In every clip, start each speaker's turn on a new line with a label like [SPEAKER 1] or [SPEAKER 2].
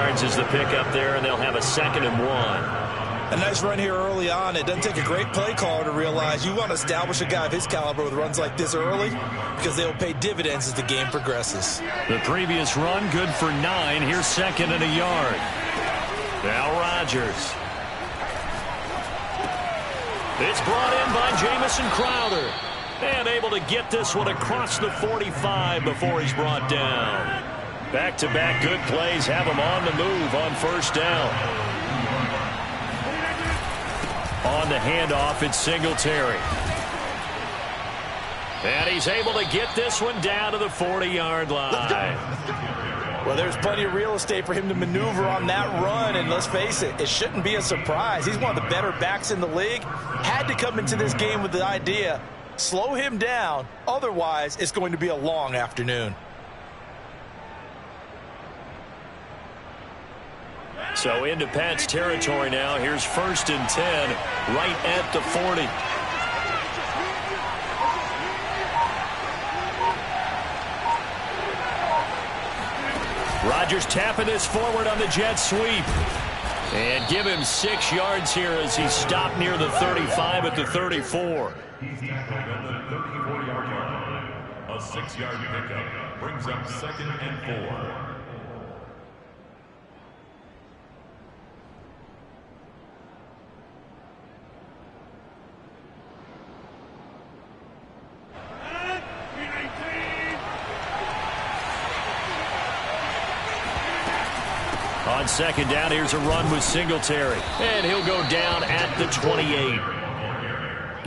[SPEAKER 1] yards is the pickup there, and they'll have a 2nd and 1.
[SPEAKER 2] A nice run here early on. It doesn't take a great play caller to realize you want to establish a guy of his caliber with runs like this early because they'll pay dividends as the game progresses.
[SPEAKER 1] The previous run, good for 9. Here's 2nd and a yard. Now Rodgers. It's brought in by Jamison Crowder. And able to get this one across the 45 before he's brought down. Back-to-back good plays have him on the move on 1st down. On the handoff, it's Singletary. And he's able to get this one down to the 40-yard line.
[SPEAKER 2] Well, there's plenty of real estate for him to maneuver on that run, and let's face it, it shouldn't be a surprise. He's one of the better backs in the league. Had to come into this game with the idea, slow him down, otherwise it's going to be a long afternoon.
[SPEAKER 1] So into Pat's territory now. Here's 1st and 10, right at the 40. Rodgers tapping this forward on the jet sweep. And give him 6 yards here as he stopped near the 35 at the 34.
[SPEAKER 3] He's tackled at the 34-yard line. A 6-yard pickup brings up 2nd and 4.
[SPEAKER 1] On 2nd down, here's a run with Singletary. And he'll go down at the 28.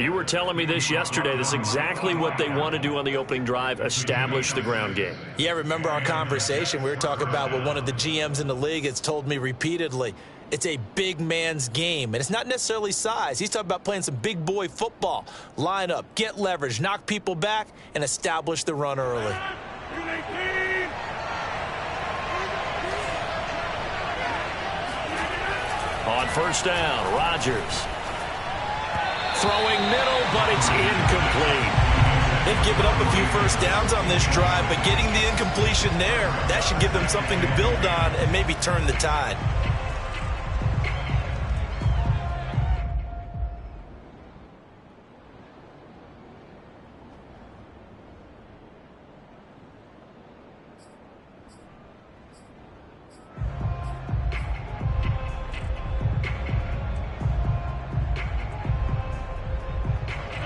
[SPEAKER 1] You were telling me this yesterday. This is exactly what they want to do on the opening drive, establish the ground game.
[SPEAKER 2] Yeah, remember our conversation. We were talking about what one of the GMs in the league has told me repeatedly. It's a big man's game, and it's not necessarily size. He's talking about playing some big boy football. Line up, get leverage, knock people back, and establish the run early.
[SPEAKER 1] On 1st down, Rodgers. Throwing middle, but it's incomplete.
[SPEAKER 2] They've given up a few 1st downs on this drive, but getting the incompletion there, that should give them something to build on and maybe turn the tide.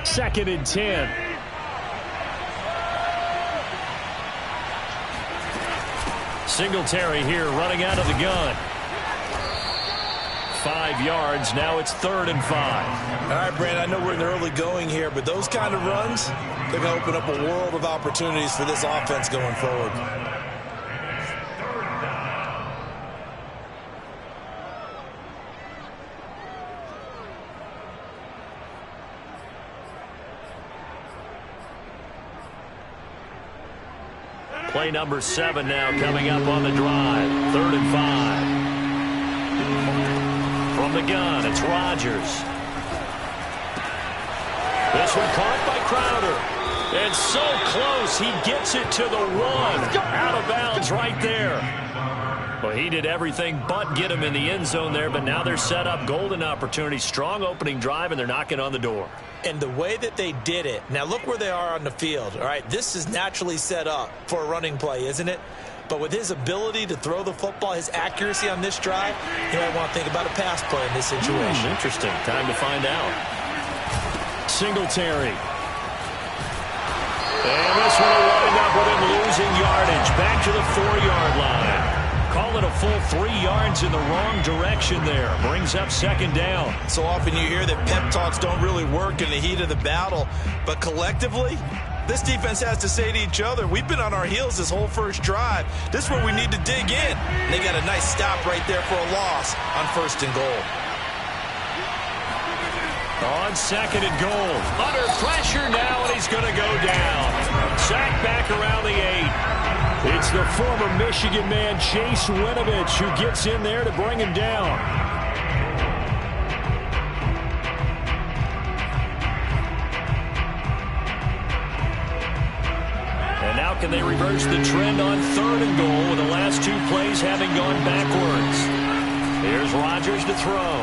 [SPEAKER 1] Second and 10. Singletary here running out of the gun. 5 yards. Now it's 3rd and 5.
[SPEAKER 2] All right, Brandon, I know we're in the early going here, but those kind of runs, they're going to open up a world of opportunities for this offense going forward.
[SPEAKER 1] Play number 7 now coming up on the drive. 3rd and 5. From the gun, it's Rodgers. This one caught by Crowder. And so close, he gets it to the 1. Out of bounds right there. Well, he did everything but get him in the end zone there, but now they're set up. Golden opportunity, strong opening drive, and they're knocking on the door.
[SPEAKER 2] And the way that they did it, now look where they are on the field. All right, this is naturally set up for a running play, isn't it? But with his ability to throw the football, his accuracy on this drive, you might want to think about a pass play in this situation.
[SPEAKER 1] Interesting. Time to find out. Singletary. And this one will wind up with him losing yardage. Back to the 4-yard line. Call it a full 3 yards in the wrong direction there. Brings up 2nd down.
[SPEAKER 2] So often you hear that pep talks don't really work in the heat of the battle. But collectively, this defense has to say to each other, we've been on our heels this whole first drive. This is where we need to dig in. And they got a nice stop right there for a loss on 1st and goal.
[SPEAKER 1] On 2nd and goal. Under pressure now, and he's going to go down. Sacked back around the 8. It's the former Michigan man, Chase Winovich, who gets in there to bring him down. And now Now can they reverse the trend on 3rd and goal with the last 2 plays having gone backwards? Here's Rodgers to throw.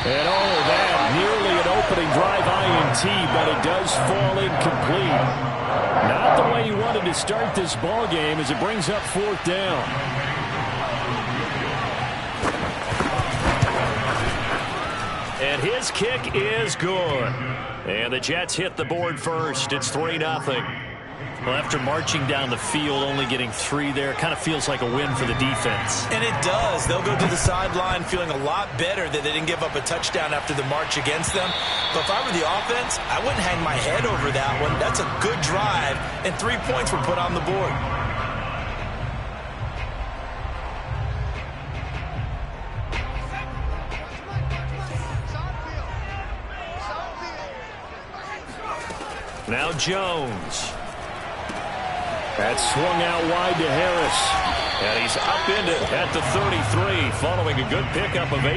[SPEAKER 1] And that nearly an opening drive INT, but it does fall incomplete. Not the way you wanted to start this ball game as it brings up 4th down. And his kick is good. And the Jets hit the board first. It's 3-0. Well, after marching down the field, only getting 3 there, kind of feels like a win for the defense.
[SPEAKER 2] And it does. They'll go to the sideline feeling a lot better that they didn't give up a touchdown after the march against them. But if I were the offense, I wouldn't hang my head over that one. That's a good drive, and 3 points were put on the board.
[SPEAKER 1] Now Jones. That's swung out wide to Harris. And he's up into at the 33 following a good pickup of 8.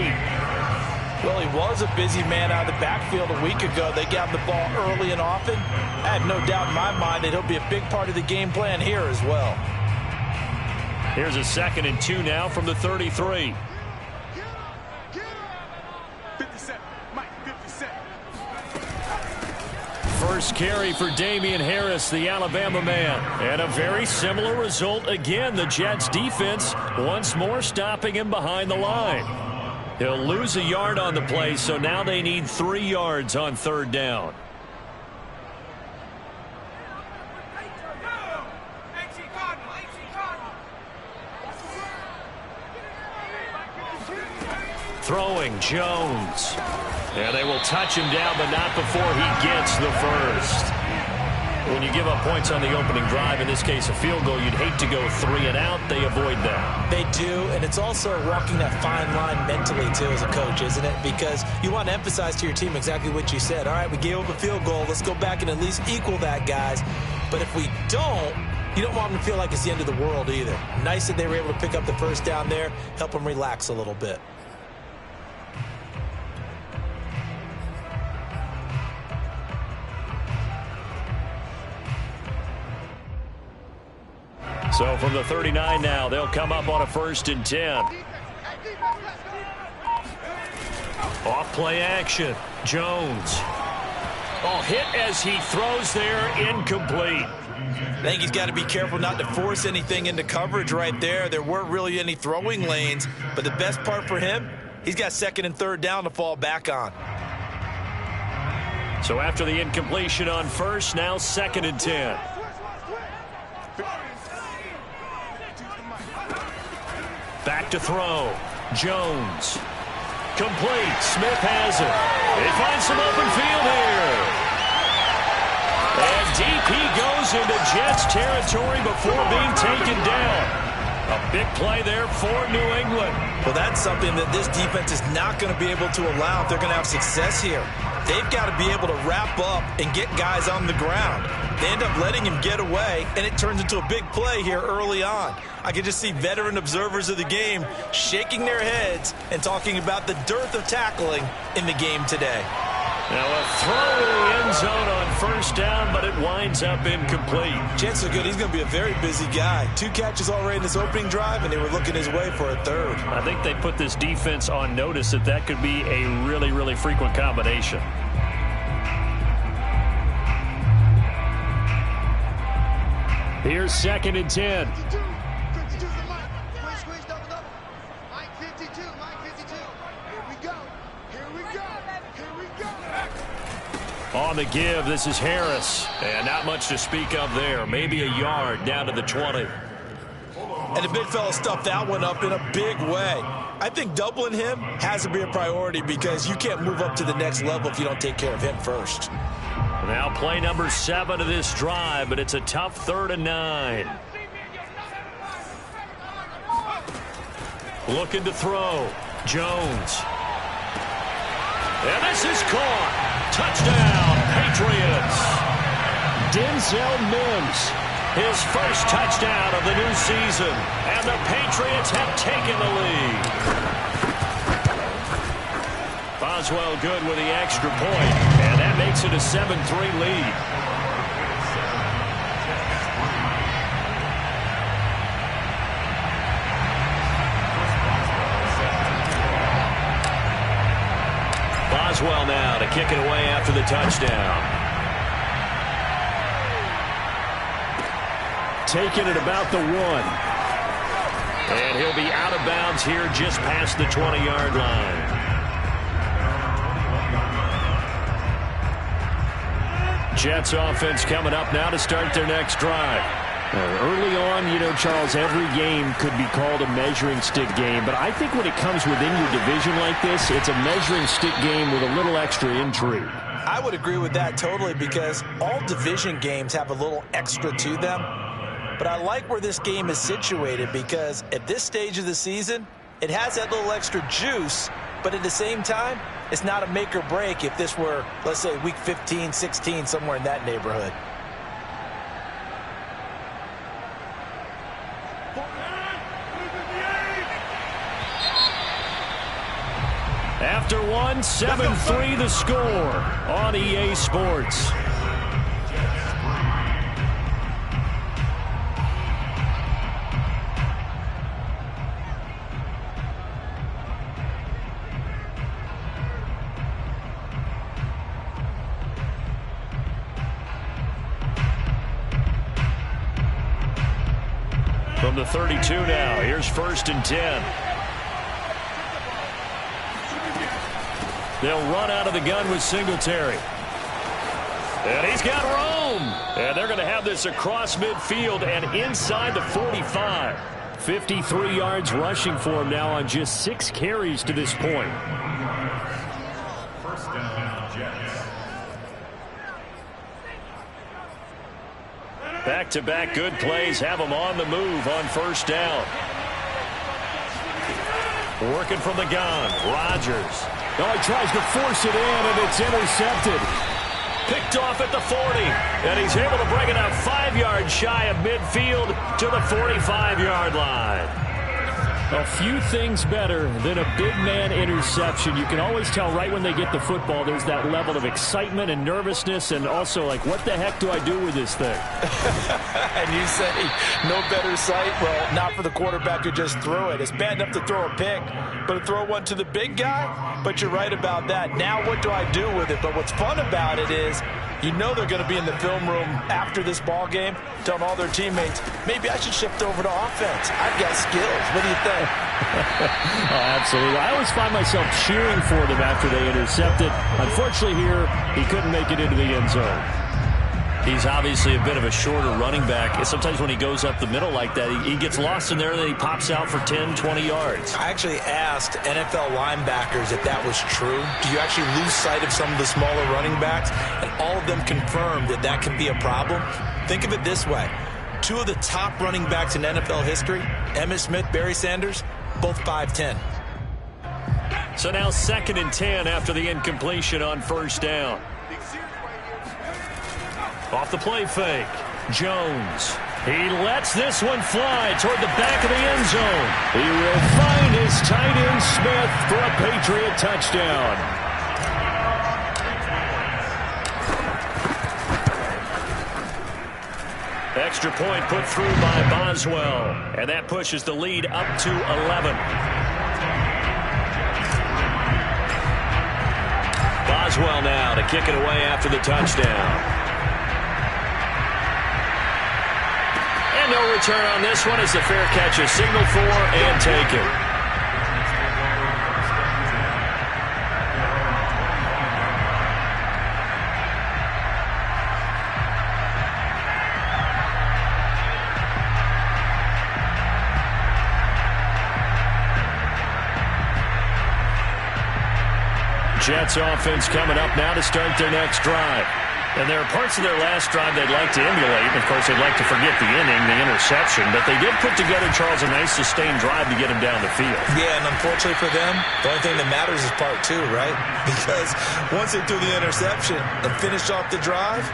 [SPEAKER 2] Well, he was a busy man out of the backfield a week ago. They got him the ball early and often. I have no doubt in my mind that he'll be a big part of the game plan here as well.
[SPEAKER 1] Here's a 2nd and 2 now from the 33.
[SPEAKER 4] 57, Mike, 57.
[SPEAKER 1] First carry for Damian Harris, the Alabama man. And a very similar result again. The Jets defense once more stopping him behind the line. He'll lose a yard on the play, so now they need 3 yards on 3rd down. Throwing Jones. And they will touch him down, but not before he gets the first. When you give up points on the opening drive, in this case a field goal, you'd hate to go 3 and out. They avoid that.
[SPEAKER 2] They do, and it's also walking that fine line mentally, too, as a coach, isn't it? Because you want to emphasize to your team exactly what you said. All right, we gave up a field goal. Let's go back and at least equal that, guys. But if we don't, you don't want them to feel like it's the end of the world either. Nice that they were able to pick up the first down there, help them relax a little bit.
[SPEAKER 1] So from the 39 now, they'll come up on a 1st and 10. Off play action. Jones. Oh, hit as he throws there, incomplete.
[SPEAKER 2] I think he's got to be careful not to force anything into coverage right there. There weren't really any throwing lanes, but the best part for him, he's got 2nd and 3rd down to fall back on.
[SPEAKER 1] So after the incompletion on 1st, now 2nd and 10. Back to throw. Jones. Complete. Smith has it. They find some open field here. And deep he goes into Jets territory before being taken down. A big play there for New England.
[SPEAKER 2] Well, that's something that this defense is not going to be able to allow if they're going to have success here. They've got to be able to wrap up and get guys on the ground. They end up letting him get away, and it turns into a big play here early on. I can just see veteran observers of the game shaking their heads and talking about the dearth of tackling in the game today.
[SPEAKER 1] Now a throw to the end zone on 1st down, but it winds up incomplete.
[SPEAKER 2] Chances are good he's going to be a very busy guy. 2 catches already in this opening drive, and they were looking his way for a 3rd.
[SPEAKER 1] I think they put this defense on notice that that could be a really, really frequent combination. Here's 2nd and 10. On the give, this is Harris. And not much to speak of there. Maybe a yard down to the 20.
[SPEAKER 2] And the big fella stuffed that one up in a big way. I think doubling him has to be a priority because you can't move up to the next level if you don't take care of him first.
[SPEAKER 1] Now play number 7 of this drive, but it's a tough 3rd and 9. Looking to throw. Jones. And this is caught. Touchdown, Patriots. Denzel Mims, his first touchdown of the new season. And the Patriots have taken the lead. Boswell good with the extra point. And that makes it a 7-3 lead. Boswell now to kick it away after the touchdown. Taking it about the 1. And he'll be out of bounds here just past the 20-yard line. Jets offense coming up now to start their next drive. Early on, you know, Charles, every game could be called a measuring stick game. But I think when it comes within your division like this, it's a measuring stick game with a little extra intrigue.
[SPEAKER 2] I would agree with that totally because all division games have a little extra to them. But I like where this game is situated because at this stage of the season, it has that little extra juice. But at the same time, it's not a make or break if this were, let's say, week 15, 16, somewhere in that neighborhood.
[SPEAKER 1] After 1, 7-3 the score on EA Sports. From the 32 now, here's 1st and 10. They'll run out of the gun with Singletary. And he's got room. And they're going to have this across midfield and inside the 45. 53 yards rushing for him now on just 6 carries to this point.
[SPEAKER 3] First down, Jets.
[SPEAKER 1] Back-to-back good plays have him on the move on 1st down. Working from the gun, Rodgers. Oh, he tries to force it in, and it's intercepted. Picked off at the 40, and he's able to bring it out 5 yards shy of midfield to the 45-yard line. A few things better than a big man interception. You can always tell right when they get the football, there's that level of excitement and nervousness, and also like, what the heck do I do with this thing?
[SPEAKER 2] And you say, no better sight? Well, not for the quarterback who just threw it. It's bad enough to throw a pick, but to throw one to the big guy? But you're right about that. Now what do I do with it? But what's fun about it is, you know they're going to be in the film room after this ball game, telling all their teammates, maybe I should shift over to offense. I've got skills. What do you think?
[SPEAKER 1] Oh, absolutely. I always find myself cheering for them after they intercept it. Unfortunately here, he couldn't make it into the end zone. He's obviously a bit of a shorter running back. And sometimes when he goes up the middle like that, he gets lost in there and then he pops out for 10, 20 yards.
[SPEAKER 2] I actually asked NFL linebackers if that was true. Do you actually lose sight of some of the smaller running backs? And all of them confirmed that that can be a problem. Think of it this way. 2 of the top running backs in NFL history, Emmitt Smith, Barry Sanders, both 5'10".
[SPEAKER 1] So now 2nd and 10 after the incompletion on 1st down. Off the play fake, Jones. He lets this one fly toward the back of the end zone. He will find his tight end Smith for a Patriot touchdown. Extra point put through by Boswell, and that pushes the lead up to 11. Boswell now to kick it away after the touchdown. And no return on this one as the fair catch is signaled for and taken. Jets offense coming up now to start their next drive. And there are parts of their last drive they'd like to emulate. Of course, they'd like to forget the inning, the interception. But they did put together, Charles, a nice sustained drive to get him down the field.
[SPEAKER 2] Yeah, and unfortunately for them, the only thing that matters is part 2, right? Because once they threw the interception and finished off the drive,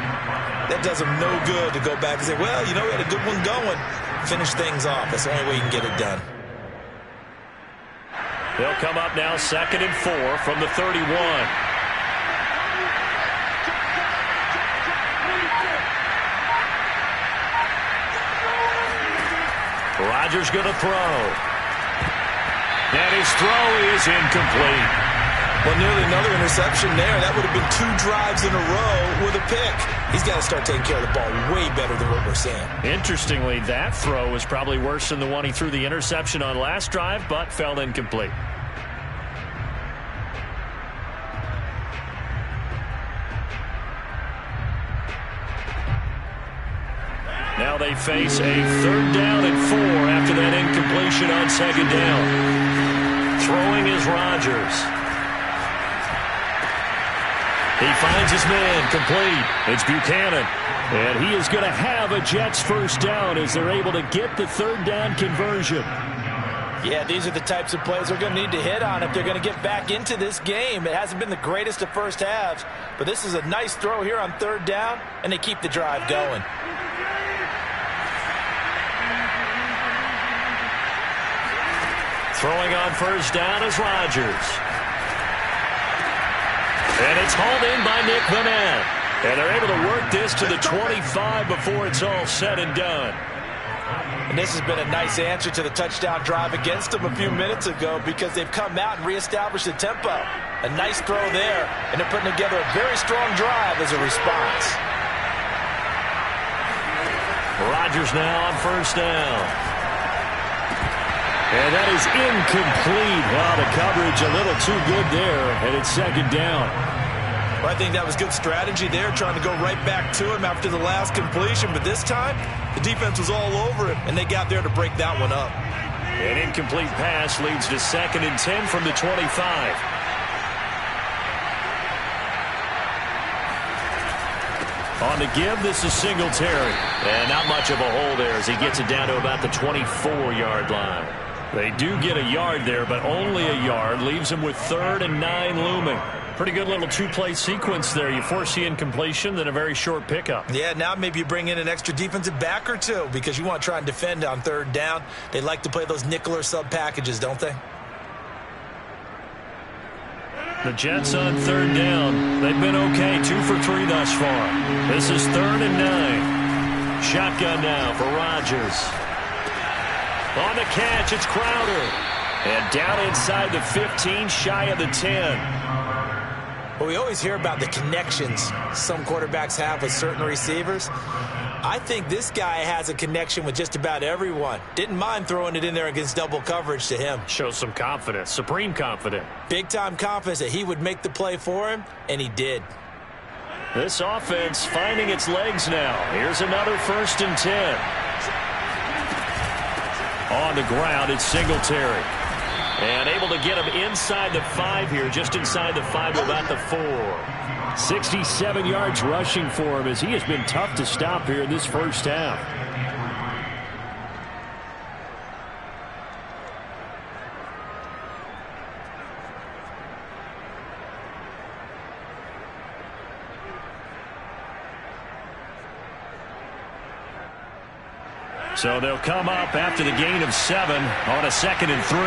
[SPEAKER 2] that does them no good to go back and say, well, you know, we had a good one going. Finish things off. That's the only way you can get it done.
[SPEAKER 1] They'll come up now 2nd and 4 from the 31. Rodgers going to throw. And his throw is incomplete.
[SPEAKER 2] Well, nearly another interception there. That would have been 2 drives in a row with a pick. He's got to start taking care of the ball way better than what we're seeing.
[SPEAKER 1] Interestingly, that throw was probably worse than the one he threw the interception on last drive, but fell incomplete. Now they face a 3rd down and 4 after that incompletion on 2nd down. Throwing is Rodgers. He finds his man complete. It's Buchanan. And he is going to have a Jets 1st down as they're able to get the 3rd down conversion.
[SPEAKER 2] Yeah, these are the types of plays they're going to need to hit on if they're going to get back into this game. It hasn't been the greatest of first halves, but this is a nice throw here on 3rd down, and they keep the drive going.
[SPEAKER 1] Throwing on 1st down is Rodgers. And it's hauled in by Nick Vannett. And they're able to work this to the 25 before it's all said and done.
[SPEAKER 2] And this has been a nice answer to the touchdown drive against them a few minutes ago because they've come out and reestablished the tempo. A nice throw there, and they're putting together a very strong drive as a response.
[SPEAKER 1] Rodgers now on 1st down. And that is incomplete. Wow, the coverage a little too good there, and it's 2nd down.
[SPEAKER 2] Well, I think that was good strategy there, trying to go right back to him after the last completion. But this time, the defense was all over him, and they got there to break that one up.
[SPEAKER 1] An incomplete pass leads to 2nd and 10 from the 25. On the give, this is Singletary. And not much of a hole there as he gets it down to about the 24-yard line. They do get a yard there, but only a yard. Leaves them with 3rd and 9 looming. Pretty good little 2-play sequence there. You force the incompletion, then a very short pickup.
[SPEAKER 2] Yeah, now maybe you bring in an extra defensive back or 2 because you want to try and defend on 3rd down. They like to play those nickel or sub packages, don't they?
[SPEAKER 1] The Jets on 3rd down. They've been okay, 2 for 3 thus far. This is 3rd and 9. Shotgun now for Rodgers. On the catch, it's Crowder. And down inside the 15, shy of the 10.
[SPEAKER 2] Well, we always hear about the connections some quarterbacks have with certain receivers. I think this guy has a connection with just about everyone. Didn't mind throwing it in there against double coverage to him.
[SPEAKER 1] Shows some confidence, supreme confidence.
[SPEAKER 2] Big-time confidence that he would make the play for him, and he did.
[SPEAKER 1] This offense finding its legs now. Here's another 1st and 10. On the ground, it's Singletary. And able to get him inside the 5 here, just inside the 5 to about the 4. 67 yards rushing for him as he has been tough to stop here in this 1st half. So they'll come up after the gain of 7 on a 2nd and 3.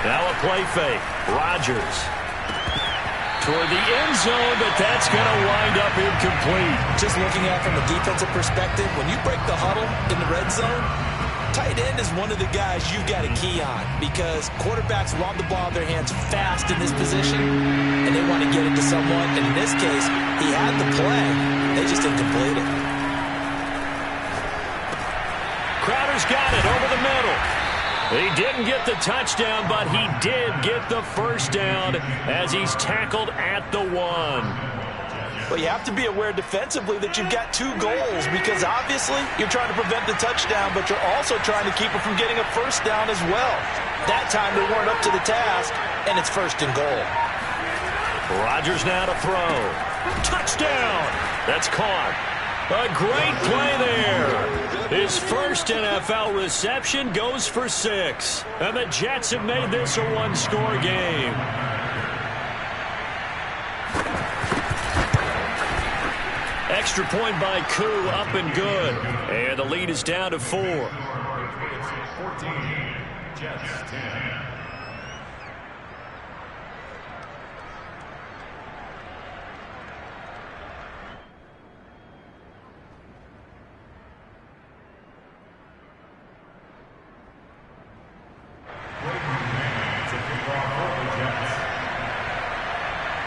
[SPEAKER 1] Now a play fake. Rodgers toward the end zone, but that's going to wind up incomplete.
[SPEAKER 2] Just looking at it from a defensive perspective, when you break the huddle in the red zone, tight end is one of the guys you've got to key on because quarterbacks want the ball in their hands fast in this position, and they want to get it to someone. And in this case, he had the play. They just didn't complete it.
[SPEAKER 1] Crowder's got it over the middle. He didn't get the touchdown, but he did get the 1st down as he's tackled at the 1.
[SPEAKER 2] Well, you have to be aware defensively that you've got 2 goals because obviously you're trying to prevent the touchdown, but you're also trying to keep it from getting a 1st down as well. That time they weren't up to the task, and it's 1st and goal.
[SPEAKER 1] Rodgers now to throw. Touchdown! That's caught. A great play there. His first NFL reception goes for 6. And the Jets have made this a 1-score game. Extra point by Koo, up and good. And the lead is down to 4.
[SPEAKER 3] 14, Jets 10.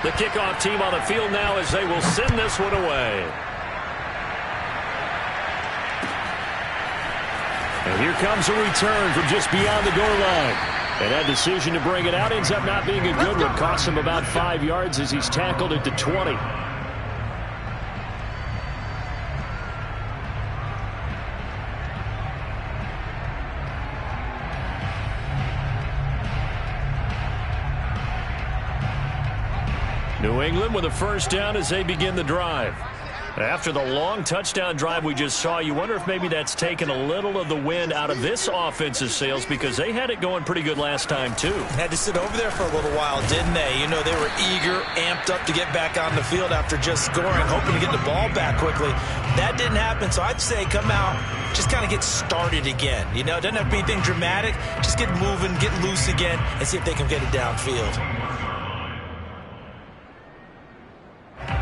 [SPEAKER 1] The kickoff team on the field now as they will send this one away. And here comes a return from just beyond the goal line. And that decision to bring it out ends up not being a good one. Costs him about 5 yards as he's tackled at the 20. New England with a first down as they begin the drive. After the long touchdown drive we just saw, you wonder if maybe that's taken a little of the wind out of this offense's sails because they had it going pretty good last time, too.
[SPEAKER 2] Had to sit over there for a little while, didn't they? You know, they were eager, amped up to get back on the field after just scoring, hoping to get the ball back quickly. That didn't happen, so I'd say come out, just kind of get started again. You know, it doesn't have to be anything dramatic. Just get moving, get loose again, and see if they can get it downfield.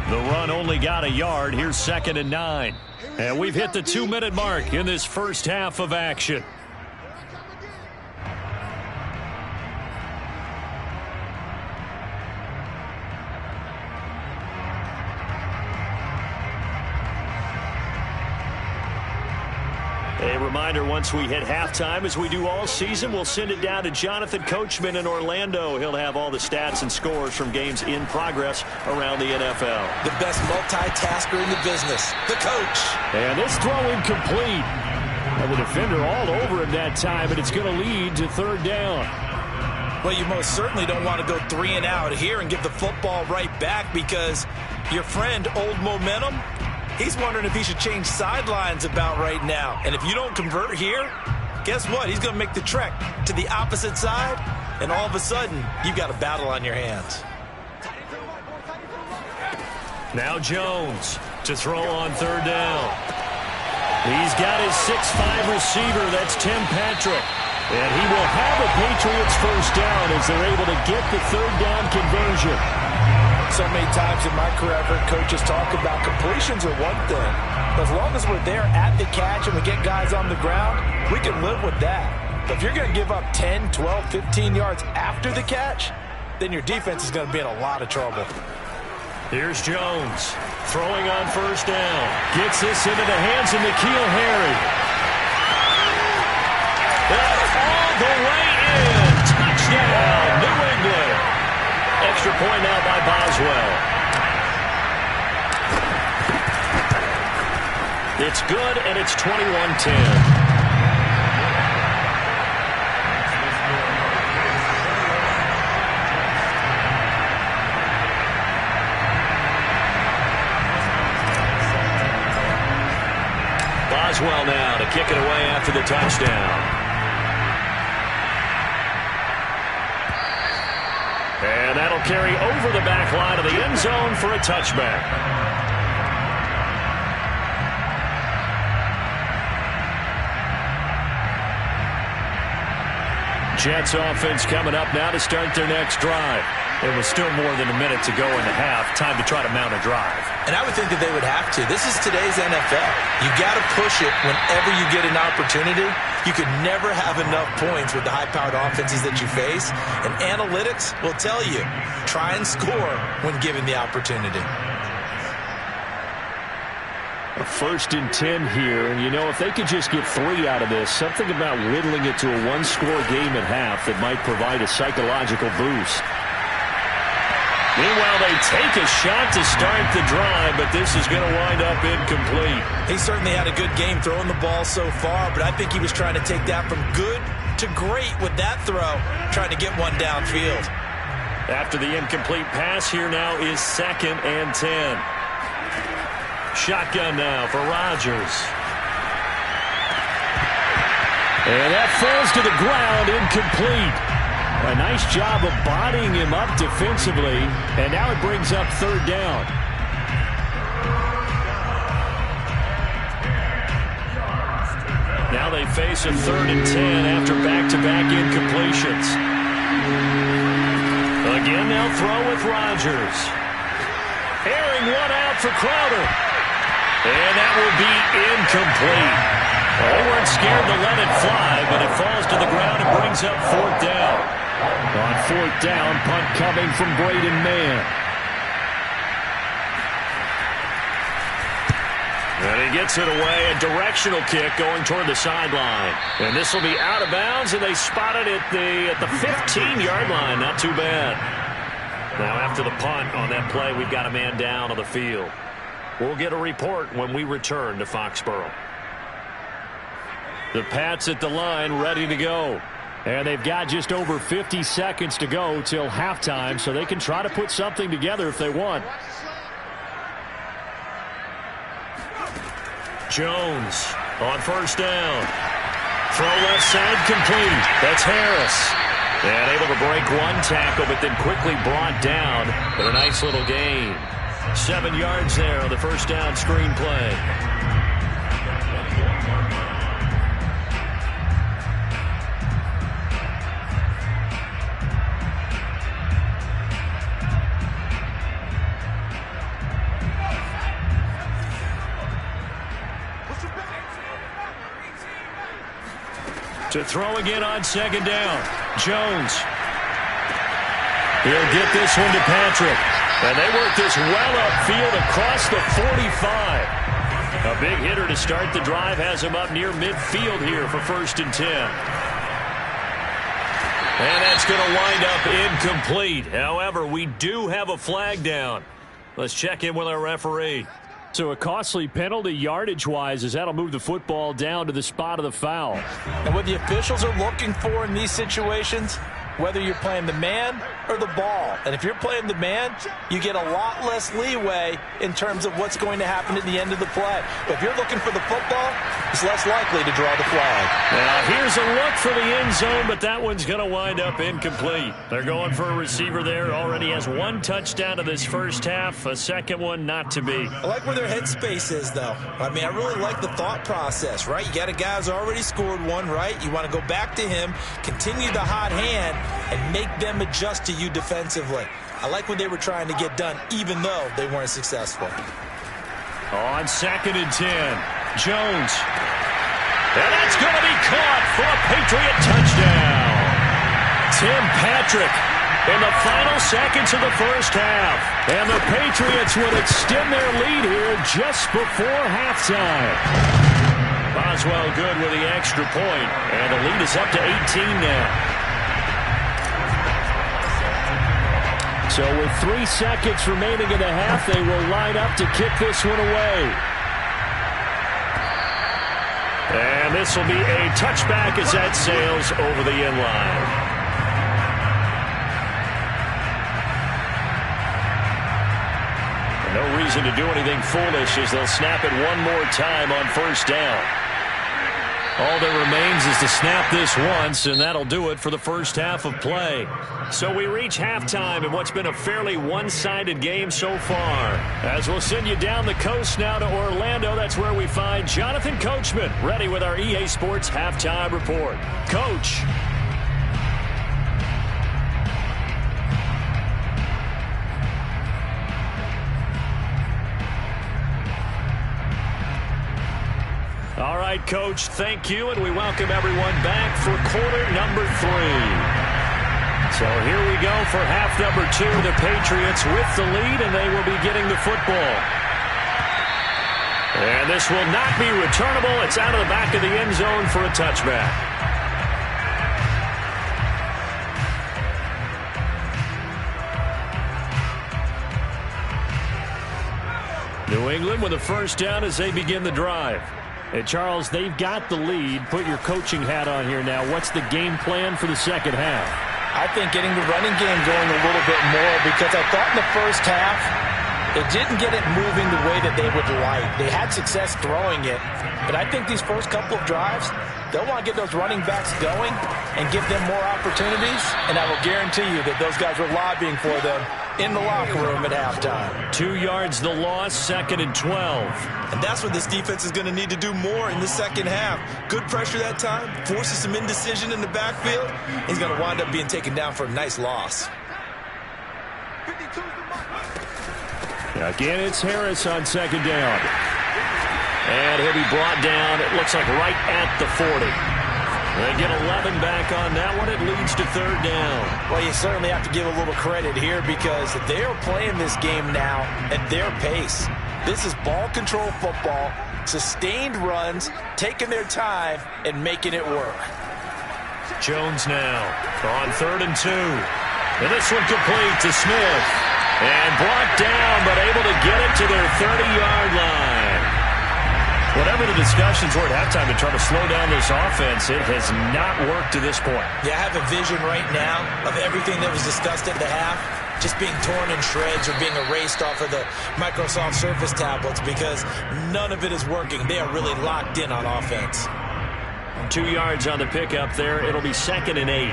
[SPEAKER 1] The run only got a yard. Here's 2nd and 9. And we've hit the 2-minute mark in this first half of action. A reminder, once we hit halftime, as we do all season, we'll send it down to Jonathan Coachman in Orlando. He'll have all the stats and scores from games in progress around the NFL.
[SPEAKER 2] The best multitasker in the business, the coach.
[SPEAKER 1] And this throw incomplete. And the defender all over him that time, and it's going to lead to 3rd down.
[SPEAKER 2] Well, you most certainly don't want to go 3 and out here and give the football right back because your friend, Old Momentum, he's wondering if he should change sidelines about right now. And if you don't convert here, guess what? He's going to make the trek to the opposite side, and all of a sudden, you've got a battle on your hands.
[SPEAKER 1] Now Jones to throw on 3rd down. He's got his 6'5 receiver. That's Tim Patrick. And he will have a Patriots first down as they're able to get the 3rd down conversion.
[SPEAKER 2] So many times in my career, I've heard coaches talk about completions are one thing. But as long as we're there at the catch and we get guys on the ground, we can live with that. But if you're going to give up 10, 12, 15 yards after the catch, then your defense is going to be in a lot of trouble.
[SPEAKER 1] Here's Jones throwing on 1st down. Gets this into the hands of N'Keal Harry. All the way in. Touchdown, New England. Extra point now by Boswell. It's good, and it's 21-10. Boswell now to kick it away after the touchdown. And that'll carry over the back line of the end zone for a touchback. Jets offense coming up now to start their next drive. It was still more than a minute to go in the half. Time to try to mount a drive.
[SPEAKER 2] And I would think that they would have to. This is today's NFL. You got to push it whenever you get an opportunity. You could never have enough points with the high-powered offenses that you face. And analytics will tell you, try and score when given the opportunity.
[SPEAKER 1] A 1st and 10 here. And, you know, if they could just get 3 out of this, something about whittling it to a one-score game at half that might provide a psychological boost. Meanwhile, they take a shot to start the drive, but this is going to wind up incomplete.
[SPEAKER 2] He certainly had a good game throwing the ball so far, but I think he was trying to take that from good to great with that throw, trying to get one downfield.
[SPEAKER 1] After the incomplete pass, here now is 2nd and 10. Shotgun now for Rodgers. And that falls to the ground, incomplete. A nice job of bodying him up defensively, and now it brings up 3rd down. Now they face a 3rd and 10 after back-to-back incompletions. Again, they'll throw with Rodgers. Airing one out for Crowder. And that will be incomplete. Well, they weren't scared to let it fly, but it falls to the ground and brings up 4th down. On 4th down, punt coming from Braden Mann. And he gets it away, a directional kick going toward the sideline. And this will be out of bounds, and they spot it at the 15-yard line. Not too bad. Now after the punt on that play, we've got a man down on the field. We'll get a report when we return to Foxborough. The Pats at the line ready to go. And they've got just over 50 seconds to go till halftime, so they can try to put something together if they want. Jones on first down. Throw left side complete. That's Harris. And able to break one tackle, but then quickly brought down. But a nice little gain. 7 yards there on the first down screen play. To throw again on second down. Jones. He'll get this one to Patrick. And they work this well upfield across the 45. A big hitter to start the drive has him up near midfield here for 1st and 10. And that's going to wind up incomplete. However, we do have a flag down. Let's check in with our referee. So a costly penalty yardage-wise as that'll move the football down to the spot of the foul.
[SPEAKER 2] And what the officials are looking for in these situations, whether you're playing the man or the ball. And if you're playing the man, you get a lot less leeway in terms of what's going to happen at the end of the play. But if you're looking for the football, it's less likely to draw the flag.
[SPEAKER 1] Now here's a look for the end zone, but that one's going to wind up incomplete. They're going for a receiver there. Already has 1 touchdown in this first half. A second one not to be.
[SPEAKER 2] I like where their headspace is, though. I mean, I really like the thought process, right? You got a guy who's already scored one, right? You want to go back to him, continue the hot hand, and make them adjust to you defensively. I like what they were trying to get done, even though they weren't successful.
[SPEAKER 1] On 2nd and 10, Jones. And that's going to be caught for a Patriot touchdown. Tim Patrick in the final seconds of the first half. And the Patriots would extend their lead here just before halftime. Boswell good with the extra point, and the lead is up to 18 now. So with 3 seconds remaining in the half, they will line up to kick this one away. And this will be a touchback as that sails over the end line. No reason to do anything foolish as they'll snap it one more time on first down. All that remains is to snap this once, and that'll do it for the first half of play. So we reach halftime in what's been a fairly one-sided game so far. As we'll send you down the coast now to Orlando, that's where we find Jonathan Coachman, ready with our EA Sports Halftime Report. Coach. All right, Coach, thank you, and we welcome everyone back for quarter number 3. So here we go for half number 2. The Patriots with the lead, and they will be getting the football. And this will not be returnable. It's out of the back of the end zone for a touchback. New England with a first down as they begin the drive. Hey, Charles, they've got the lead. Put your coaching hat on here now. What's the game plan for the second half?
[SPEAKER 2] I think getting the running game going a little bit more, because I thought in the first half it didn't get it moving the way that they would like. They had success throwing it, but I think these first couple of drives, they'll want to get those running backs going and give them more opportunities, and I will guarantee you that those guys were lobbying for them in the locker room at halftime. 2 yards the loss, 2nd and 12. And that's what this defense is going to need to do more in the second half. Good pressure that time, forces some indecision in the backfield. He's going to wind up being taken down for a nice loss.
[SPEAKER 1] Again, it's Harris on second down. And he'll be brought down, it looks like right at the 40. They get 11 back on that one. It leads to third down.
[SPEAKER 2] Well, you certainly have to give a little credit here because they're playing this game now at their pace. This is ball control football. Sustained runs, taking their time, and making it work.
[SPEAKER 1] Jones now on 3rd and 2. And this one complete to Smith. And brought down, but able to get it to their 30-yard line. Whatever the discussions were at halftime to try to slow down this offense, it has not worked to this point.
[SPEAKER 2] Yeah, I have a vision right now of everything that was discussed at the half just being torn in shreds or being erased off of the Microsoft Surface tablets because none of it is working. They are really locked in on offense.
[SPEAKER 1] 2 yards on the pickup there. It'll be 2nd and 8.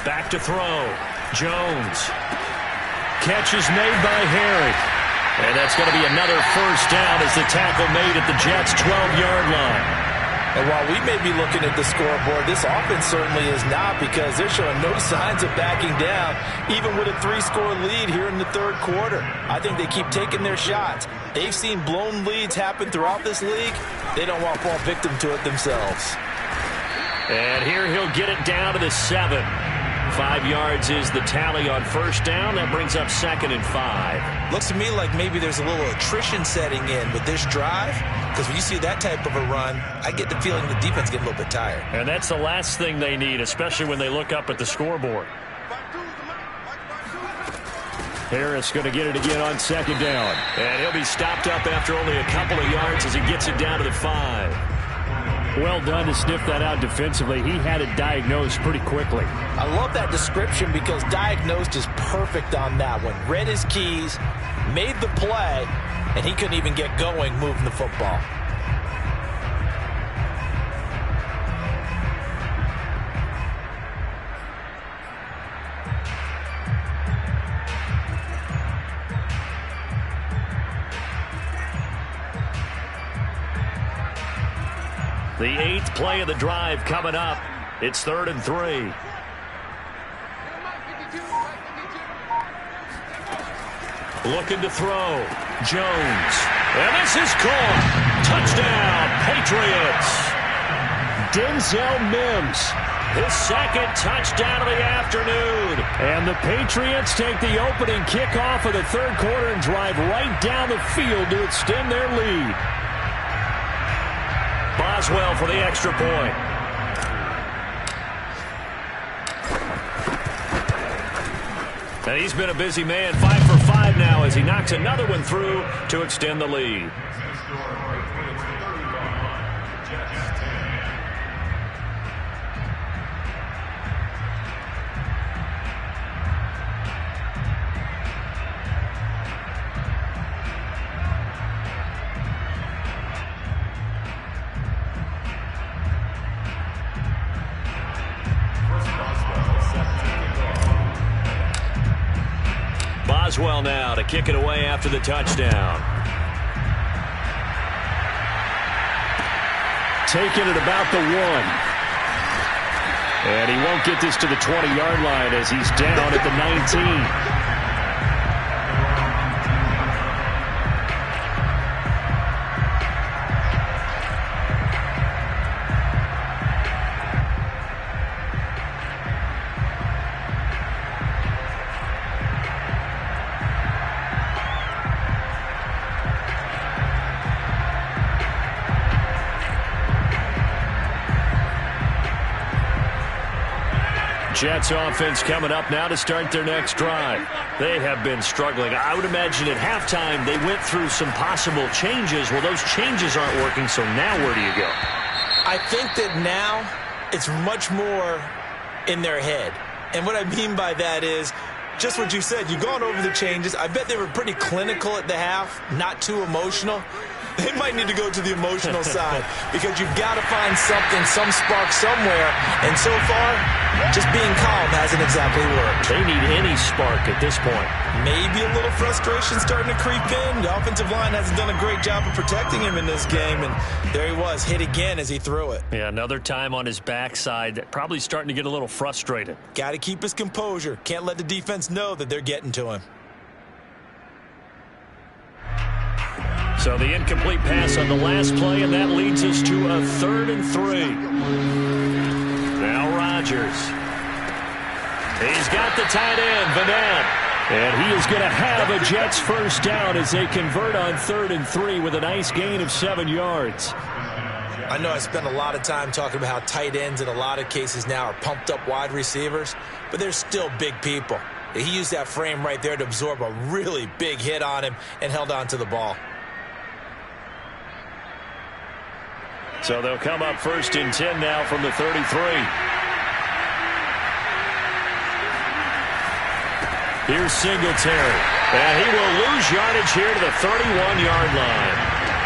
[SPEAKER 1] Back to throw. Jones. Catch is made by Harry. And that's going to be another first down as the tackle made at the Jets' 12-yard line.
[SPEAKER 2] And while we may be looking at the scoreboard, this offense certainly is not because they're showing no signs of backing down, even with a 3-score lead here in the 3rd quarter. I think they keep taking their shots. They've seen blown leads happen throughout this league. They don't want to fall victim to it themselves.
[SPEAKER 1] And here he'll get it down to the 7. 5 yards is the tally on first down. That brings up 2nd and 5.
[SPEAKER 2] Looks to me like maybe there's a little attrition setting in with this drive, because when you see that type of a run, I get the feeling the defense getting a little bit tired.
[SPEAKER 1] And that's the last thing they need, especially when they look up at the scoreboard. Harris going to get it again on 2nd down. And he'll be stopped up after only a couple of yards as he gets it down to the 5. Well done to sniff that out defensively. He had it diagnosed pretty quickly.
[SPEAKER 2] I love that description because diagnosed is perfect on that one. Read his keys, made the play, and he couldn't even get going moving the football.
[SPEAKER 1] The 8th play of the drive coming up. It's 3rd and 3. Looking to throw. Jones. And this is caught. Touchdown, Patriots. Denzel Mims. His 2nd touchdown of the afternoon. And the Patriots take the opening kickoff of the 3rd quarter and drive right down the field to extend their lead. Boswell for the extra point. And he's been a busy man. 5 for 5 now as he knocks another one through to extend the lead. Boswell now to kick it away after the touchdown. Taking it about the 1. And he won't get this to the 20-yard line as he's down at the 19. Jets offense coming up now to start their next drive. They have been struggling. I would imagine at halftime they went through some possible changes. Well, those changes aren't working, so now where do you go?
[SPEAKER 2] I think that now it's much more in their head. And what I mean by that is just what you said. You've gone over the changes. I bet they were pretty clinical at the half, not too emotional. They might need to go to the emotional side because you've got to find something, some spark somewhere. And so far, just being calm hasn't exactly worked.
[SPEAKER 1] They need any spark at this point.
[SPEAKER 2] Maybe a little frustration starting to creep in. The offensive line hasn't done a great job of protecting him in this game. And there he was, hit again as he threw it.
[SPEAKER 1] Yeah, another time on his backside. Probably starting to get a little frustrated.
[SPEAKER 2] Got to keep his composure. Can't let the defense know that they're getting to him.
[SPEAKER 1] So the incomplete pass on the last play, and that leads us to a 3rd and 3. Now Rodgers. He's got the tight end, Vanette. And he is going to have a Jets first down as they convert on 3rd and 3 with a nice gain of 7 yards.
[SPEAKER 2] I know I spent a lot of time talking about how tight ends in a lot of cases now are pumped up wide receivers, but they're still big people. He used that frame right there to absorb a really big hit on him and held on to the ball.
[SPEAKER 1] So they'll come up 1st and 10 now from the 33. Here's Singletary. And he will lose yardage here to the 31-yard line.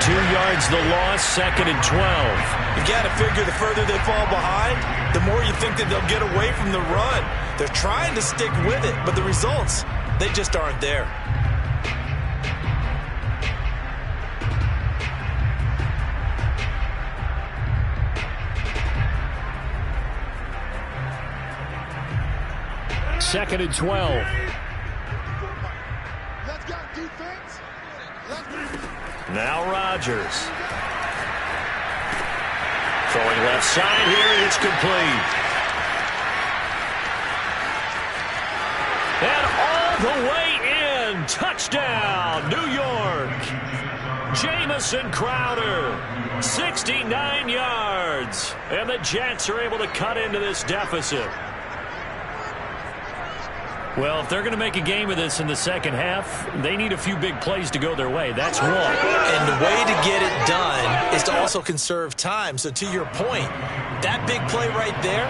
[SPEAKER 1] 2 yards the loss, 2nd and 12.
[SPEAKER 2] You got to figure the further they fall behind, the more you think that they'll get away from the run. They're trying to stick with it, but the results, they just aren't there.
[SPEAKER 1] Second and 12.
[SPEAKER 4] Let's go, defense.
[SPEAKER 1] Now Rodgers. Throwing left side here, it's complete. And all the way in, touchdown, New York. Jamison Crowder, 69 yards. And the Jets are able to cut into this deficit. Well, if they're going to make a game of this in the second half, they need a few big plays to go their way. That's one.
[SPEAKER 2] And the way to get it done is to also conserve time. So to your point, that big play right there,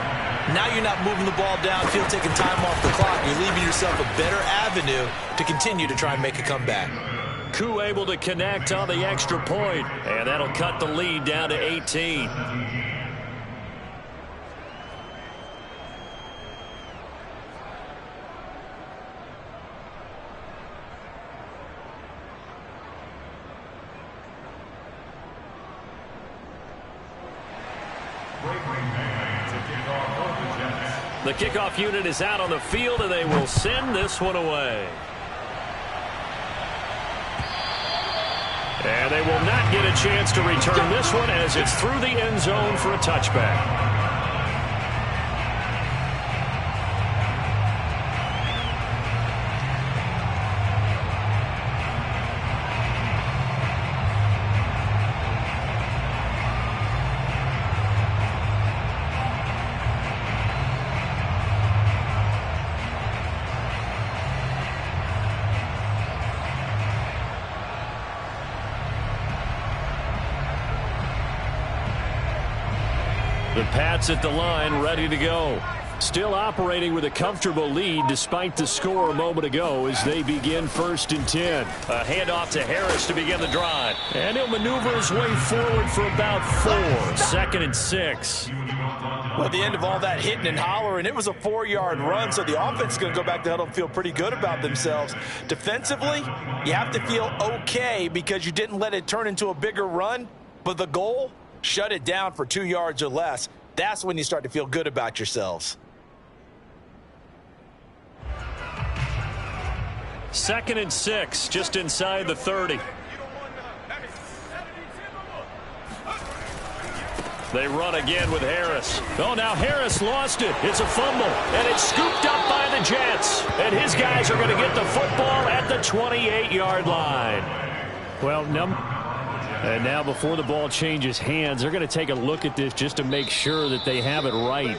[SPEAKER 2] now you're not moving the ball downfield, taking time off the clock. You're leaving yourself a better avenue to continue to try and make a comeback.
[SPEAKER 1] Koo able to connect on the extra point, and that'll cut the lead down to 18. The kickoff unit is out on the field, and they will send this one away. And they will not get a chance to return this one as it's through the end zone for a touchback. The Pats at the line, ready to go. Still operating with a comfortable lead despite the score a moment ago as they begin 1st and 10. A handoff to Harris to begin the drive. And he'll maneuver his way forward for about 4. 2nd and 6.
[SPEAKER 2] Well, at the end of all that hitting and hollering, it was a 4-yard run, so the offense is going to go back to huddle and feel pretty good about themselves. Defensively, you have to feel okay because you didn't let it turn into a bigger run, but the goal, shut it down for 2 yards or less. That's when you start to feel good about yourselves.
[SPEAKER 1] 2nd and 6, just inside the 30. They run again with Harris. Oh, now Harris lost it. It's a fumble, and it's scooped up by the Jets. And his guys are going to get the football at the 28-yard line. Well, and now before the ball changes hands, they're going to take a look at this just to make sure that they have it right.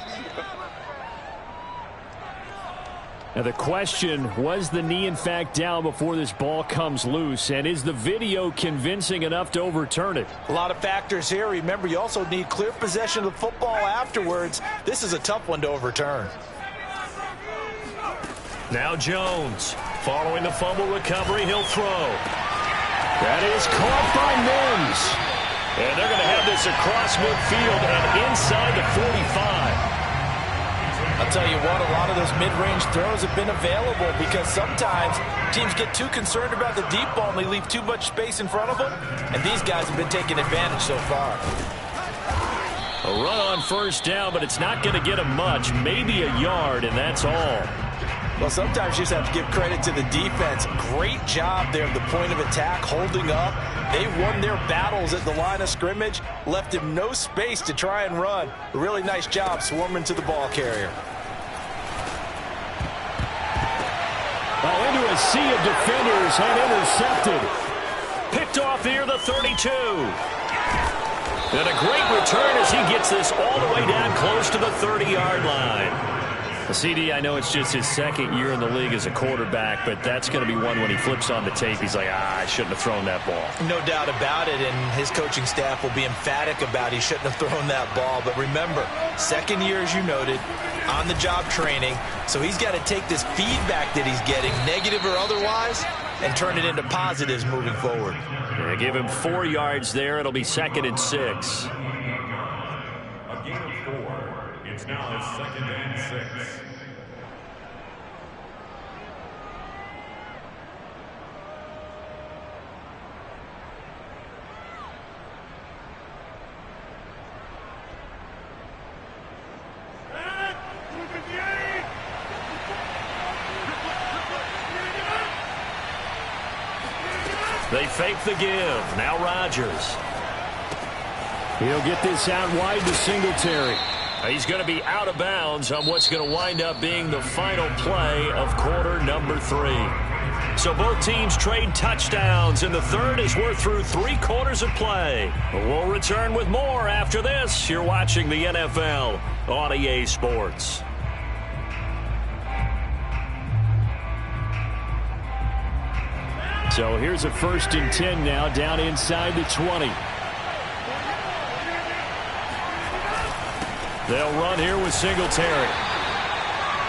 [SPEAKER 1] Now the question, was the knee in fact down before this ball comes loose? And is the video convincing enough to overturn it?
[SPEAKER 2] A lot of factors here. Remember, you also need clear possession of the football afterwards. This is a tough one to overturn.
[SPEAKER 1] Now Jones, following the fumble recovery, he'll throw. That is caught by Mims. And they're going to have this across midfield and inside the 45.
[SPEAKER 2] I'll tell you what, a lot of those mid-range throws have been available because sometimes teams get too concerned about the deep ball and they leave too much space in front of them. And these guys have been taking advantage so far.
[SPEAKER 1] A run on 1st down, but it's not going to get them much. Maybe a yard, and that's all.
[SPEAKER 2] Well, sometimes you just have to give credit to the defense. Great job there at the point of attack, holding up. They won their battles at the line of scrimmage, left him no space to try and run. A really nice job swarming to the ball carrier.
[SPEAKER 1] Well, into a sea of defenders and intercepted. Picked off near the 32. And a great return as he gets this all the way down close to the 30-yard line. CD, I know it's just his second year in the league as a quarterback, but that's going to be one when he flips on the tape. He's like, I shouldn't have thrown that ball.
[SPEAKER 2] No doubt about it, and his coaching staff will be emphatic about he shouldn't have thrown that ball. But remember, second year, as you noted, on-the-job training, so he's got to take this feedback that he's getting, negative or otherwise, and turn it into positives moving forward.
[SPEAKER 1] Yeah, give him 4 yards there. It'll be 2nd and 6.
[SPEAKER 3] A gain of 4. It's now 2nd and 6.
[SPEAKER 1] They fake the give. Now Rodgers. He'll get this out wide to Singletary. He's going to be out of bounds on what's going to wind up being the final play of quarter number 3. So both teams trade touchdowns, and the third as we're through 3 quarters of play. We'll return with more after this. You're watching the NFL on EA Sports. So here's a 1st and 10 now, down inside the 20. They'll run here with Singletary.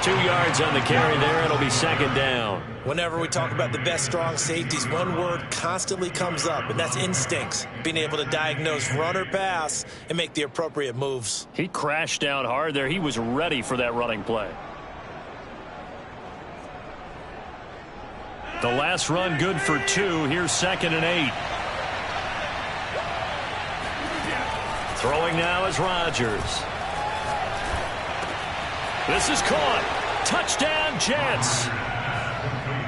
[SPEAKER 1] 2 yards on the carry there. It'll be 2nd down.
[SPEAKER 2] Whenever we talk about the best strong safeties, one word constantly comes up, and that's instincts. Being able to diagnose run or pass and make the appropriate moves.
[SPEAKER 1] He crashed down hard there. He was ready for that running play. The last run good for 2. Here's 2nd and 8. Throwing now is Rodgers. This is caught. Touchdown, Jets.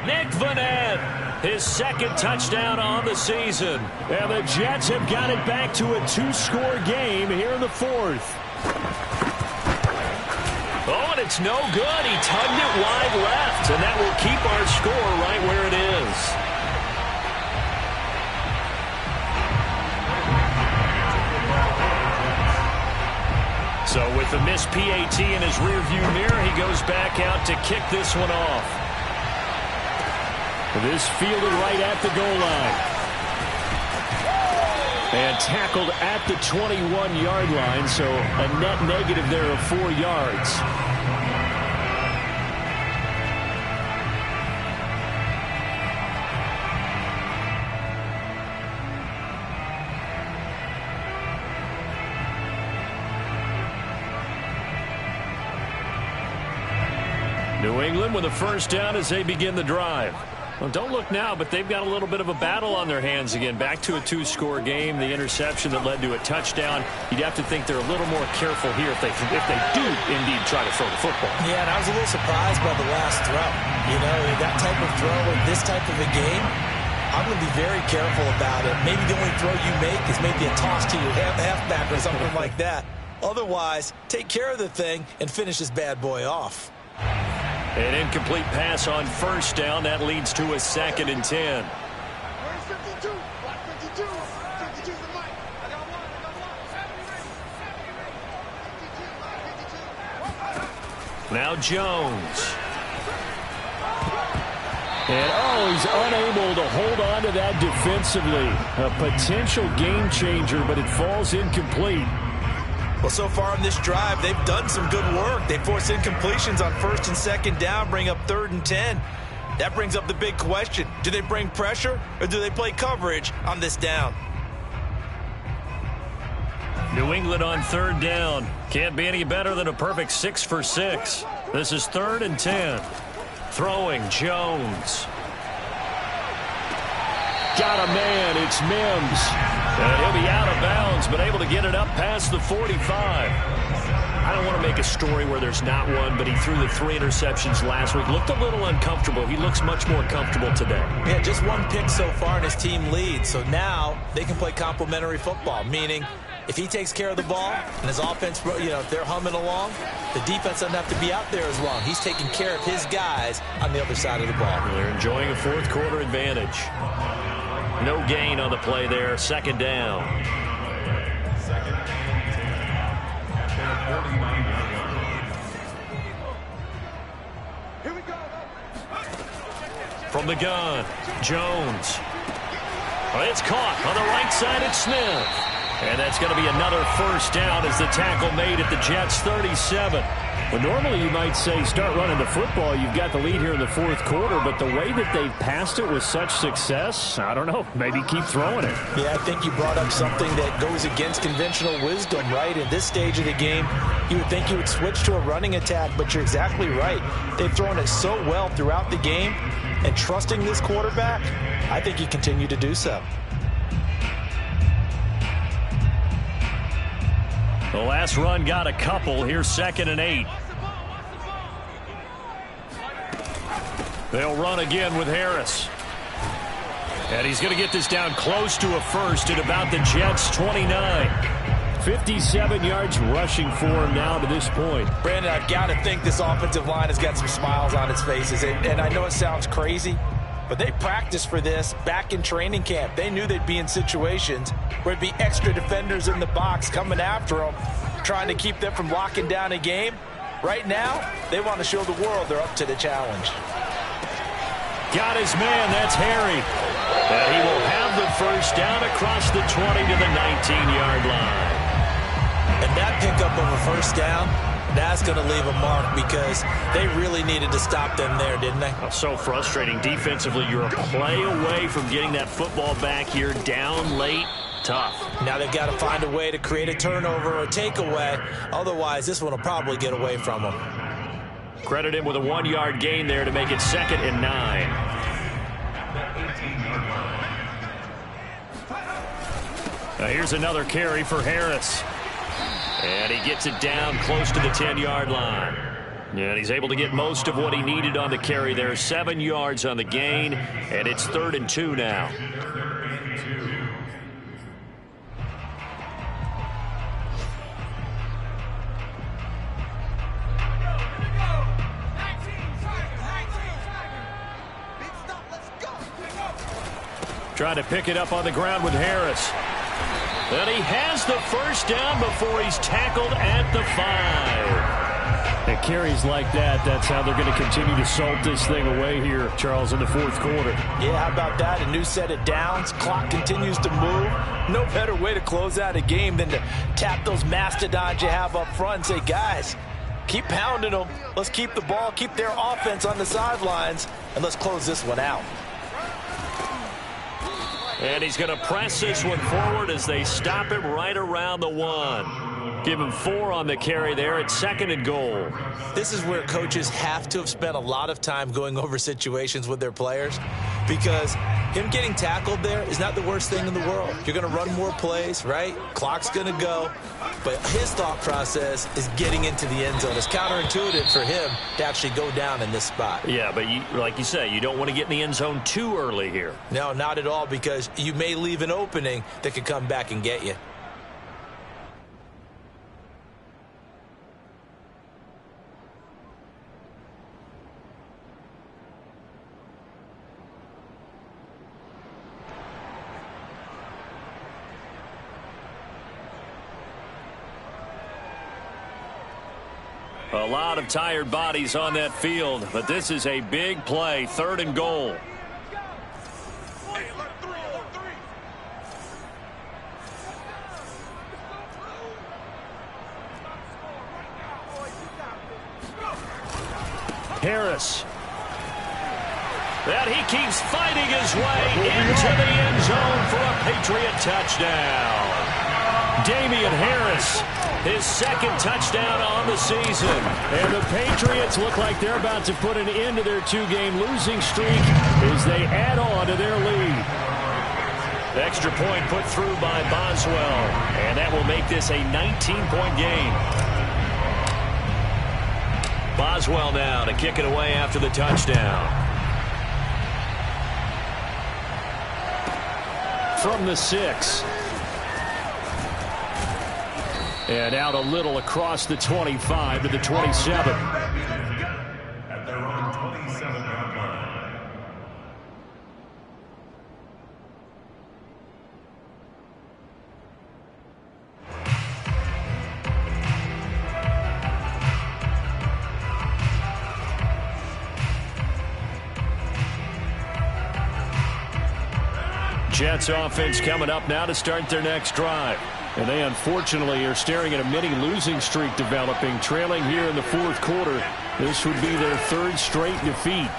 [SPEAKER 1] Nick Vannett, his 2nd touchdown on the season. And the Jets have got it back to a 2-score game here in the 4th. Oh, and it's no good. He tugged it wide left, and that will keep our score right where it is. So with the missed PAT in his rearview mirror, he goes back out to kick this one off. This fielded right at the goal line. And tackled at the 21-yard line, so a net negative there of 4 yards. New England with a 1st down as they begin the drive. Well, don't look now, but they've got a little bit of a battle on their hands again. Back to a 2-score game. The interception that led to a touchdown. You'd have to think they're a little more careful here if they do indeed try to throw the football.
[SPEAKER 2] Yeah, and I was a little surprised by the last throw. You know, that type of throw in this type of a game, I'm going to be very careful about it. Maybe the only throw you make is maybe a toss to your halfback or something like that. Otherwise, take care of the thing and finish this bad boy off.
[SPEAKER 1] An incomplete pass on 1st down. That leads to a 2nd and 10. Now Jones. And, he's unable to hold on to that defensively. A potential game changer, but it falls incomplete.
[SPEAKER 2] Well, so far on this drive, they've done some good work. They force incompletions on 1st and 2nd down, bring up 3rd and 10. That brings up the big question. Do they bring pressure or do they play coverage on this down?
[SPEAKER 1] New England on 3rd down. Can't be any better than a perfect 6 for 6. This is 3rd and 10. Throwing Jones. Got a man. It's Mims. And he'll be out of bounds, but able to get it up past the 45. I don't want to make a story where there's not one, but he threw the 3 interceptions last week. Looked a little uncomfortable. He looks much more comfortable today.
[SPEAKER 2] Yeah, just 1 pick so far and his team leads. So now they can play complementary football, meaning if he takes care of the ball and his offense, if they're humming along, the defense doesn't have to be out there as long. He's taking care of his guys on the other side of the ball.
[SPEAKER 1] They're enjoying a fourth quarter advantage. No gain on the play there. 2nd down.
[SPEAKER 4] Here we go.
[SPEAKER 1] From the gun, Jones. It's caught on the right side at Smith. And that's going to be another first down as the tackle made at the Jets' 37.
[SPEAKER 5] Well, normally you might say start running the football. You've got the lead here in the fourth quarter, but the way that they've passed it with such success, I don't know, maybe keep throwing it.
[SPEAKER 2] Yeah, I think you brought up something that goes against conventional wisdom, right? In this stage of the game, you would think you would switch to a running attack, but you're exactly right. They've thrown it so well throughout the game, and trusting this quarterback, I think you continue to do so.
[SPEAKER 1] The last run got a couple. Here's 2nd and 8. They'll run again with Harris. And he's going to get this down close to a first at about the Jets' 29.
[SPEAKER 5] 57 yards rushing for him now to this point.
[SPEAKER 2] Brandon, I've got to think this offensive line has got some smiles on its faces. And I know it sounds crazy, but they practiced for this back in training camp. They knew they'd be in situations where it'd be extra defenders in the box coming after them, trying to keep them from locking down a game. Right now, they want to show the world they're up to the challenge.
[SPEAKER 1] Got his man. That's Harry. And he will have the first down across the 20 to the 19-yard line.
[SPEAKER 2] And that pickup of a first down, that's going to leave a mark because they really needed to stop them there, didn't they?
[SPEAKER 1] Oh, so frustrating. Defensively, you're a play away from getting that football back here down late. Tough.
[SPEAKER 2] Now they've got to find a way to create a turnover or a takeaway. Otherwise, this one will probably get away from them.
[SPEAKER 1] Credit him with a 1-yard gain there to make it 2nd and 9. Now here's another carry for Harris. And he gets it down close to the 10-yard line. And he's able to get most of what he needed on the carry there. 7 yards on the gain, and it's 3rd and 2 now. Trying to pick it up on the ground with Harris. And he has the first down before he's tackled at the 5.
[SPEAKER 5] And carries like that, that's how they're going to continue to salt this thing away here, Charles, in the fourth quarter.
[SPEAKER 2] Yeah, how about that? A new set of downs. Clock continues to move. No better way to close out a game than to tap those mastodons you have up front and say, guys, keep pounding them. Let's keep the ball, keep their offense on the sidelines, and let's close this one out.
[SPEAKER 1] And he's going to press this one forward as they stop him right around the 1. Give him 4 on the carry there at 2nd and goal.
[SPEAKER 2] This is where coaches have to have spent a lot of time going over situations with their players, because him getting tackled there is not the worst thing in the world. You're going to run more plays, right? Clock's going to go. But his thought process is getting into the end zone. It's counterintuitive for him to actually go down in this spot.
[SPEAKER 1] Yeah, but like you say, you don't want to get in the end zone too early here.
[SPEAKER 2] No, not at all, because you may leave an opening that could come back and get you.
[SPEAKER 1] A lot of tired bodies on that field, but this is a big play. 3rd and goal. Harris. And he keeps fighting his way into the end zone for a Patriot touchdown. Damian Harris, his 2nd touchdown on the season. And the Patriots look like they're about to put an end to their 2-game losing streak as they add on to their lead. The extra point put through by Boswell, and that will make this a 19-point game. Boswell now to kick it away after the touchdown. From the 6. And out a little across the 25 to the 27.
[SPEAKER 3] At their own 27-yard line.
[SPEAKER 1] Jets offense coming up now to start their next drive. And they unfortunately are staring at a mini losing streak developing, trailing here in the fourth quarter. This would be their 3rd straight defeat.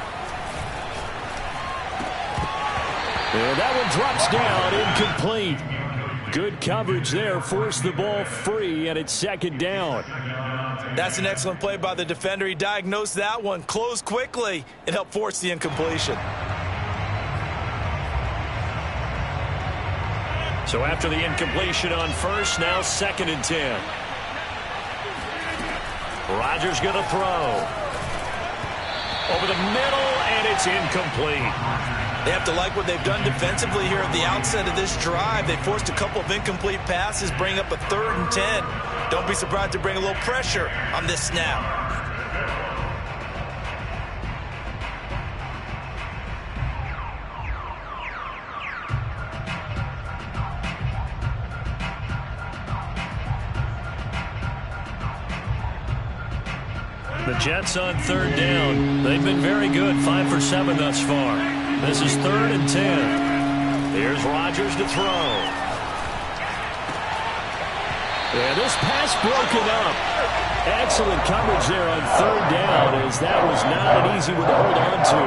[SPEAKER 1] And that one drops down, incomplete. Good coverage there, forced the ball free, and it's 2nd down.
[SPEAKER 2] That's an excellent play by the defender. He diagnosed that one, closed quickly, and helped force the incompletion.
[SPEAKER 1] So after the incompletion on first, now 2nd and 10. Rodgers going to throw. Over the middle, and it's incomplete.
[SPEAKER 2] They have to like what they've done defensively here at the outset of this drive. They forced a couple of incomplete passes, bring up a 3rd and 10. Don't be surprised to bring a little pressure on this snap.
[SPEAKER 1] The Jets on 3rd down. They've been very good, 5 for 7 thus far. This is 3rd and 10. Here's Rodgers to throw. And this pass broken up. Excellent coverage there on 3rd down, as that was not an easy one to hold on to.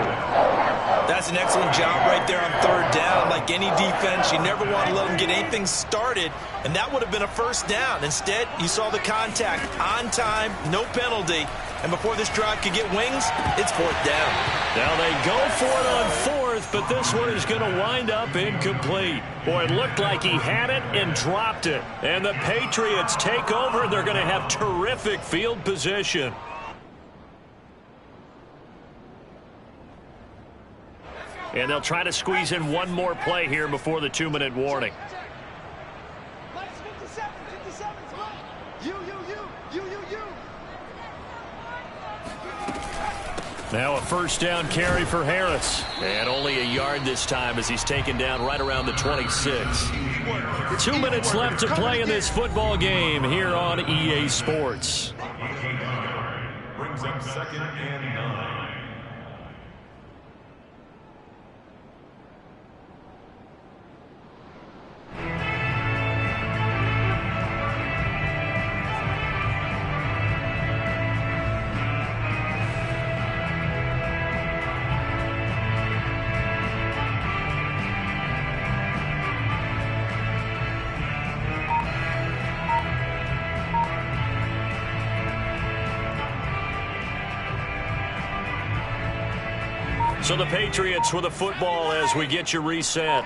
[SPEAKER 2] That's an excellent job right there on 3rd down. Like any defense, you never want to let them get anything started, and that would have been a 1st down. Instead, you saw the contact on time, no penalty. And before this drive could get wings, it's 4th down.
[SPEAKER 1] Now they go for it on 4th, but this one is going to wind up incomplete. Boy, it looked like he had it and dropped it. And the Patriots take over. They're going to have terrific field position. And they'll try to squeeze in one more play here before the 2-minute warning. Now a 1st down carry for Harris. And only a yard this time as he's taken down right around the 26. 2 minutes left to play in this football game here on EA Sports.
[SPEAKER 3] Brings up 2nd and 9.
[SPEAKER 1] So the Patriots with the football as we get you reset.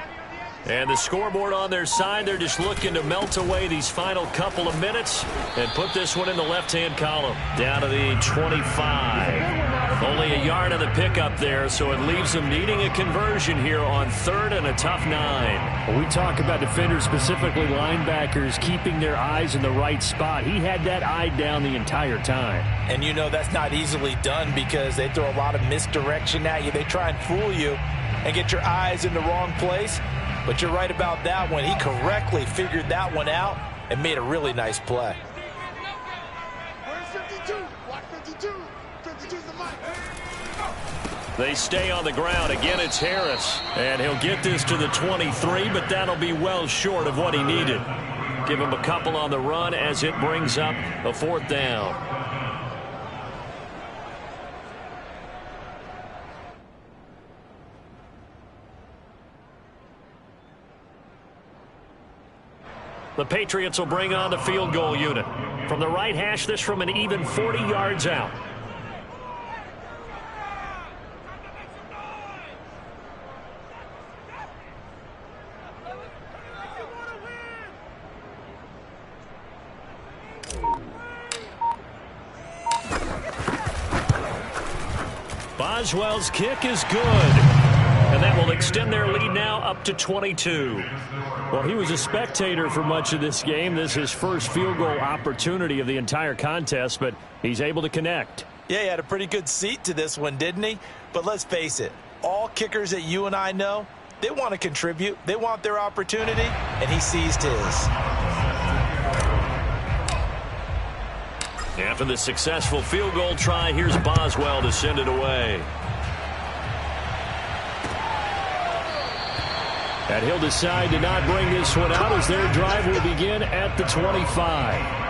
[SPEAKER 1] And the scoreboard on their side, they're just looking to melt away these final couple of minutes and put this one in the left-hand column. Down to the 25. Only a yard on the pickup there, so it leaves them needing a conversion here on 3rd and a tough 9.
[SPEAKER 5] When we talk about defenders, specifically linebackers, keeping their eyes in the right spot. He had that eye down the entire time.
[SPEAKER 2] And you know that's not easily done because they throw a lot of misdirection at you. They try and fool you and get your eyes in the wrong place. But you're right about that one. He correctly figured that one out and made a really nice play.
[SPEAKER 4] Where's 52? Watch 52. 52's the mic.
[SPEAKER 1] They stay on the ground. Again, it's Harris. And he'll get this to the 23, but that'll be well short of what he needed. Give him a couple on the run as it brings up a 4th down. The Patriots will bring on the field goal unit. From the right hash, this from an even 40 yards out. Boswell's kick is good. And that will extend their lead now up to 22.
[SPEAKER 5] Well, he was a spectator for much of this game. This is his first field goal opportunity of the entire contest, but he's able to connect.
[SPEAKER 2] Yeah, he had a pretty good seat to this one, didn't he? But let's face it, all kickers that you and I know, they want to contribute. They want their opportunity, and he seized his.
[SPEAKER 1] After the successful field goal try, here's Boswell to send it away.
[SPEAKER 5] And he'll decide to not bring this one out as their drive will begin at the 25.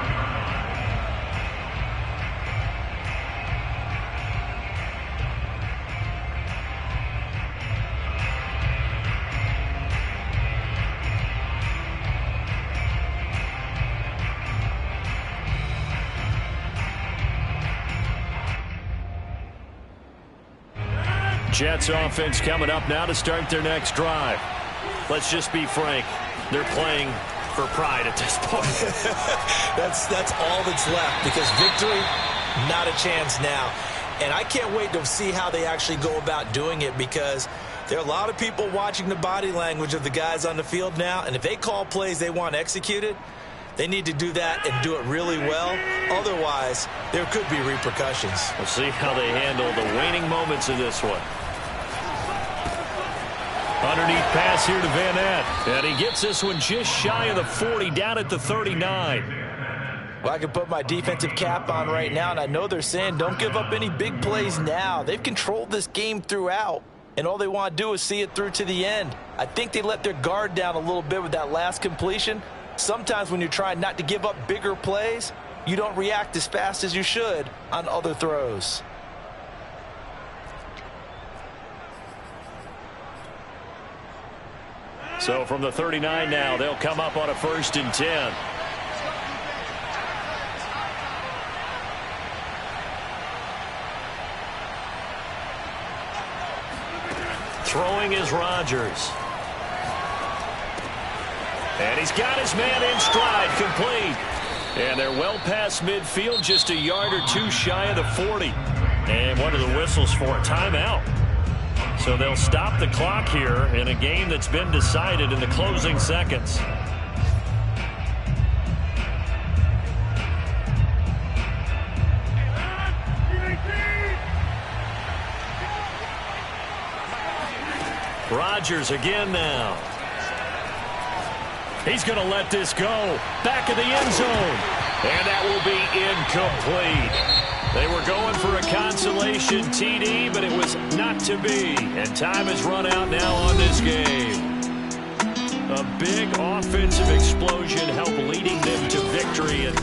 [SPEAKER 5] Jets offense coming up now to start their next drive.
[SPEAKER 1] Let's just be frank. They're playing for pride at this point.
[SPEAKER 2] That's all that's left, because victory, not a chance now. And I can't wait to see how they actually go about doing it, because there are a lot of people watching the body language of the guys on the field now, and if they call plays they want executed, they need to do that and do it really well. Otherwise, there could be repercussions.
[SPEAKER 1] We'll see how they handle the waning moments of this one. Underneath pass here to Van Ness. And he gets this one just shy of the 40, down at the 39.
[SPEAKER 2] Well, I can put my defensive cap on right now, and I know they're saying don't give up any big plays now. They've controlled this game throughout, and all they want to do is see it through to the end. I think they let their guard down a little bit with that last completion. Sometimes when you're trying not to give up bigger plays, you don't react as fast as you should on other throws.
[SPEAKER 1] So from the 39 now, they'll come up on a 1st and 10. Throwing is Rodgers. And he's got his man in stride, complete. And they're well past midfield, just a yard or two shy of the 40. And one of the whistles for a timeout. So they'll stop the clock here in a game that's been decided in the closing seconds. Rodgers again now. He's going to let this go. Back of the end zone. And that will be incomplete. They were going for a consolation TD, but it was not to be. And time has run out now on this game. A big offensive explosion helped leading them to victory. And